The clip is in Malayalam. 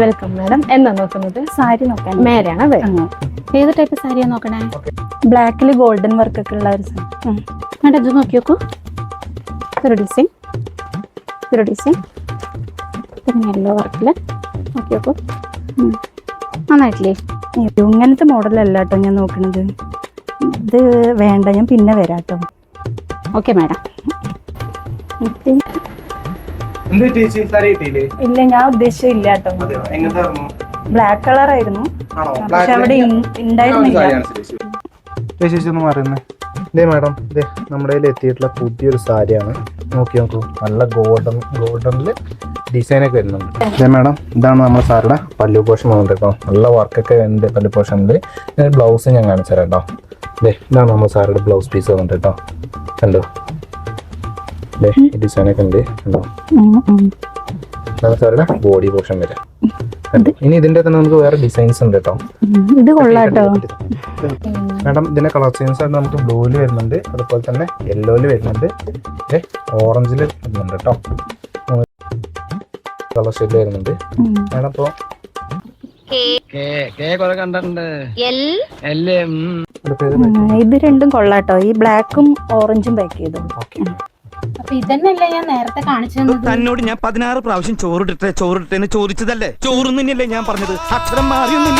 Welcome madam. എന്താ നോക്കുന്നത്? സാരി നോക്കാൻ. മേരെയാണ് അതെ. ഏത് ടൈപ്പ് സാരിയാണ് നോക്കണേ? ബ്ലാക്കിൽ ഗോൾഡൻ വർക്ക് ഒക്കെ ഉള്ള ഒരു സാരി. മാഡം ഇത് നോക്കി നോക്കൂ. ഒരു ഡിസൈൻ പിന്നെ യെല്ലോ വർക്കിൽ നോക്കി നോക്കൂ. നന്നായിട്ടില്ലേ? ഇങ്ങനത്തെ മോഡലല്ല കേട്ടോ ഞാൻ നോക്കണത്. ഇത് വേണ്ട, ഞാൻ പിന്നെ വരാം കേട്ടോ. Okay madam. ഇല്ല, ഞാൻ ഉദ്ദേശിച്ചില്ല കേട്ടോ. ബ്ലാക്ക് കളർ ആയിരുന്നു, പക്ഷെ അവിടെ ഉണ്ടായിരുന്നില്ല. ഇതേ മാഡം, ഇതേ നമ്മുടെ കയ്യിൽ എത്തിയിട്ടുള്ള പുതിയൊരു സാരിയാണ്. നോക്കി നോക്കൂ, നല്ല ഗോൾഡനിൽ ഡിസൈനൊക്കെ വരുന്നുണ്ട്. ഇതേ മാഡം, ഇതാണ് നമ്മുടെ സാരിയുടെ പല്ലു പോർഷൻ വന്നിട്ട് കേട്ടോ. നല്ല വർക്കൊക്കെ ഉണ്ട് പല്ലു പോർഷനിൽ. ബ്ലൗസ് ഞാൻ കാണിച്ചു തരാം കേട്ടോ. ഇതാണ് നമ്മുടെ സാരിയുടെ ബ്ലൗസ് പീസ് വന്നിട്ട് കേട്ടോ. കണ്ടോ, ഈ ഡിസൈനൊക്കെ ഉണ്ട് കണ്ടോ. ഇതാണ് സാരിയുടെ ബോഡി പോർഷൻ വരെ. ഇനി ഇതിന്റെ തന്നെ നമുക്ക് വേറെ ഡിസൈൻസ് ഉണ്ട് കേട്ടോ. ഇത് കൊള്ളാട്ടോ മാഡം. ഇതിന്റെ കളർ ചേഞ്ച് ആയിട്ട് നമുക്ക് ബ്ലൂവിൽ വരുന്നുണ്ട്, അതുപോലെ തന്നെ യെല്ലോയിൽ വരുന്നുണ്ട്, ഓറഞ്ചിൽ വരുന്നുണ്ട് കേട്ടോ. കളർ ഷെയ്ഡിൽ വരുന്നുണ്ട് മാഡം. ഇപ്പോൾ ഇത് രണ്ടും കൊള്ളാട്ടോ. ഈ ബ്ലാക്കും ഓറഞ്ചും പാക്ക് ചെയ്തു. അപ്പൊ ഇതന്നെയല്ലേ ഞാൻ നേരത്തെ കാണിച്ചത്? തന്നോട് ഞാൻ 16 പ്രാവശ്യം ചോറിട്ടെ ചോദിച്ചതല്ലേ? ചോറൊന്നും തന്നെയല്ലേ ഞാൻ പറഞ്ഞത്? അക്ഷരം മാറിയൊന്നും